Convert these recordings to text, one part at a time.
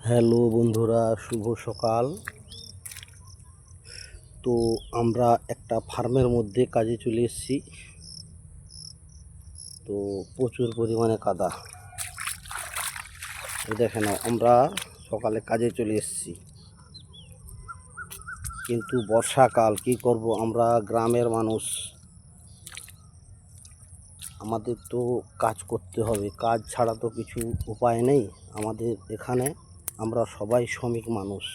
Hello বন্ধুরা, শুভ সকাল। তো আমরা একটা ফার্মের মধ্যে কাজে চলে এসেছি। তো প্রচুর পরিমাণে কাদা, দেখে নাও। আমরা সকালে কাজে চলে এসেছি, কিন্তু বর্ষাকাল, কি করব আমরা গ্রামের মানুষ, আমাদের তো কাজ করতে হবে, কাজ ছাড়া তো কিছু উপায় নেই আমাদের এখানে। আমরা সবাই শ্রমিক মানুষ।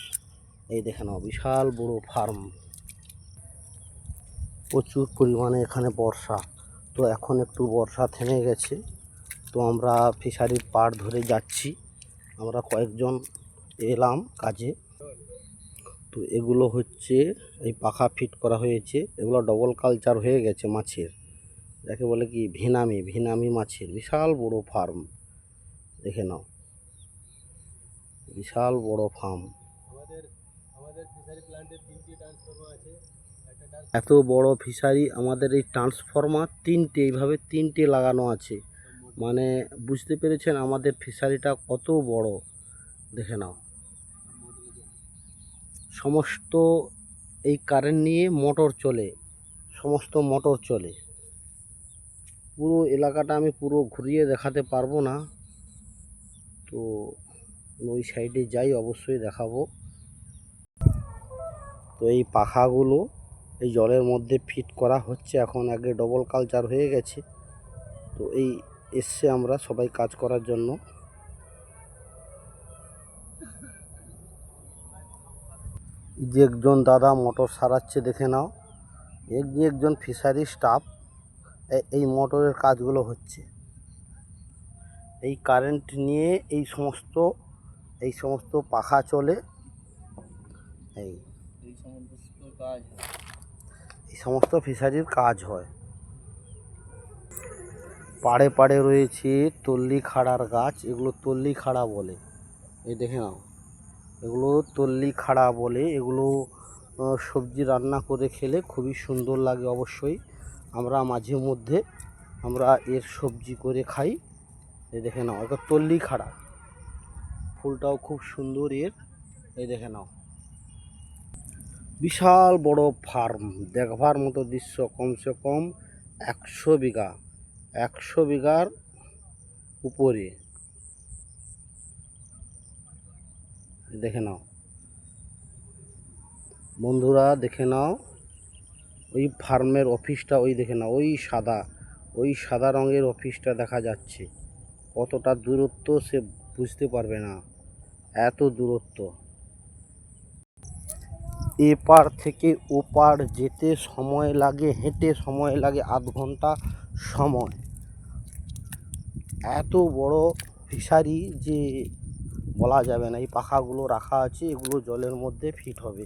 এই দেখে নাও, বিশাল বড় ফার্ম, প্রচুর পরিমাণে এখানে বর্ষা। তো এখন একটু বর্ষা থেমে গেছে, তো আমরা ফিশারির পাড় ধরে যাচ্ছি। আমরা কয়েকজন এলাম কাজে। তো এগুলো হচ্ছে, এই পাখা ফিট করা হয়েছে, এগুলো ডবল কালচার হয়ে গেছে মাছের, যাকে বলে কি ভিনামি মাছের। বিশাল বড় ফার্ম, দেখে নাও, বিশাল বড় ফার্ম। এত বড় ফিশারি, আমাদের এই ট্রান্সফরমার তিনটে, এইভাবে তিনটে লাগানো আছে। মানে বুঝতে পেরেছেন আমাদের ফিশারিটা কত বড়, দেখে নাও। সমস্ত এই কারেন্ট নিয়ে মোটর চলে, সমস্ত মোটর চলে। পুরো এলাকাটা আমি পুরো ঘুরিয়ে দেখাতে পারবো না, তো ওই সাইডে যাই অবশ্যই দেখাবো। তো এই পাখাগুলো এই জলের মধ্যে ফিট করা হচ্ছে এখন, আগে ডবল কালচার হয়ে গেছে। তো এই এসছে আমরা সবাই কাজ করার জন্য। যে একজন দাদা মোটর সারাচ্ছে, দেখে নাও। যে একজন ফিশারি স্টাফ, এই মোটরের কাজগুলো হচ্ছে। এই কারেন্ট নিয়ে এই সমস্ত পাখা চলে, এই সমস্ত ফিশারির কাজ হয়। পাড়ে পাড়ে রয়েছে তল্লি খাড়ার গাছ, এগুলো তল্লি খাড়া বলে। এই দেখে নাও, এগুলো তল্লি খাড়া বলে। এগুলো সবজি রান্না করে খেলে খুবই সুন্দর লাগে অবশ্যই। আমরা মাঝে মধ্যে আমরা এর সবজি করে খাই। এই দেখে নাও, এটা তল্লি খাড়া, ফুলটাও খুব সুন্দর এর। এই দেখে নাও, বিশাল বড় ফার্ম, দেখবার মতো দৃশ্য। কমসে কম 100 বিঘার উপরে, দেখে নাও বন্ধুরা, দেখে নাও। ওই ফার্মের অফিসটা, ওই দেখে নাও, ওই সাদা রঙের অফিসটা দেখা যাচ্ছে। কতটা দূরত্ব সে বুঝতে পারবে না, এত দূরত্ব। এপার থেকে ওপার যেতে সময় লাগে, হেঁটে সময় লাগে আধ ঘন্টা সময়। এত বড় ফিশারি যে বলা যাবে না। এই পাখাগুলো রাখা আছে, এগুলো জলের মধ্যে ফিট হবে।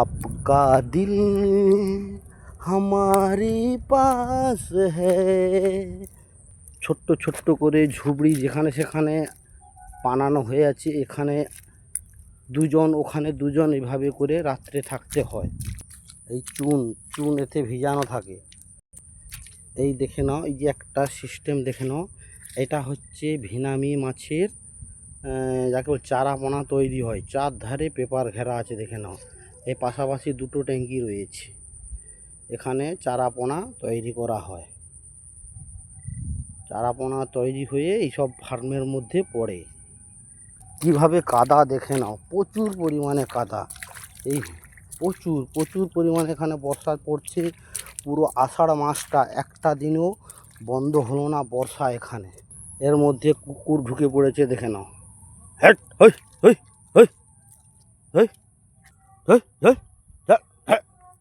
আপকা দিল হামারে পাস হ্যায়। ছোট্ট ছোট্ট করে ঝুপড়ি যেখানে সেখানে বানানো হয়ে আছে, এখানে দুজন, ওখানে দুজন, এভাবে করে রাত্রে থাকতে হয়। এই চুন এতে ভিজানো থাকে। এই দেখে নাও, এই যে একটা সিস্টেম দেখে নাও, এটা হচ্ছে ভিনামি মাছের, যাকে চারা পোনা তৈরি হয়। চারধারে পেপার ঘেরা আছে, দেখে নাও। এই পাশাপাশি দুটো ট্যাঙ্কি রয়েছে, এখানে চারা পোনা তৈরি করা হয়। চারা পোনা তৈরি হয়ে এইসব ফার্মের মধ্যে পড়ে। কিভাবে কাদা, দেখে নাও, প্রচুর পরিমাণে কাদা। এই প্রচুর পরিমাণে এখানে বর্ষা পড়ছে। পুরো আষাঢ় মাসটা একটা দিনও বন্ধ হলো না বর্ষা এখানে। এর মধ্যে কুকুর ঢুকে পড়েছে, দেখে নাও। হ্যাট হই হই হই হই হই হই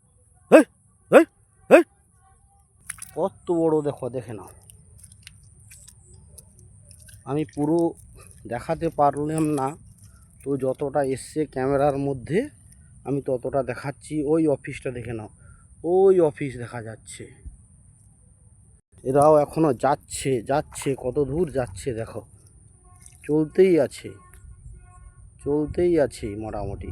হই হই হই, কত বড় দেখো, দেখে নাও। আমি পুরো দেখাতে পারলাম না, তো যতটা এসছে ক্যামেরার মধ্যে আমি ততটা দেখাচ্ছি। ওই অফিসটা দেখে নাও, ওই অফিস দেখা যাচ্ছে। এরাও এখনো যাচ্ছে, কত দূর যাচ্ছে দেখো, চলতেই আছে মোটামুটি।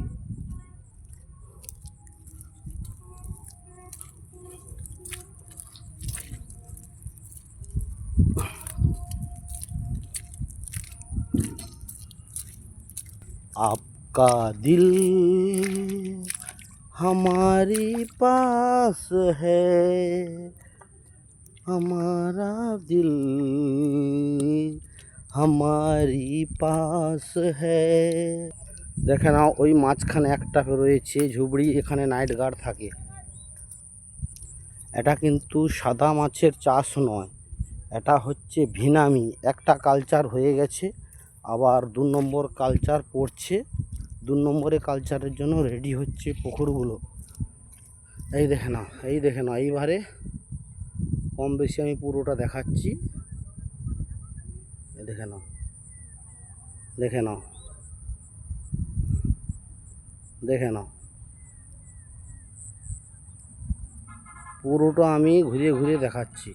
आपका दिल हमारी पास है, हमारा दिल हमारी पास है। দেখে নাও ওই মাঝখানে একটা রয়েছে ঝুবড়ি, এখানে নাইট গার্ড থাকে। এটা কিন্তু সাদা মাছের চাষ নয়, এটা হচ্ছে ভিনামি। একটা কালচার হয়ে গেছে, আবার 2 নম্বর কালচার পড়ছে। 2 নম্বরে কালচারের জন্য রেডি হচ্ছে পুকুরগুলো। এই দেখে নাও, এই দেখে নাও, এইবারে কম বেশি আমি পুরোটা দেখাচ্ছি। এই দেখে নাও, দেখে নাও, দেখে নাও, পুরোটা আমি ঘুরিয়ে ঘুরিয়ে দেখাচ্ছি।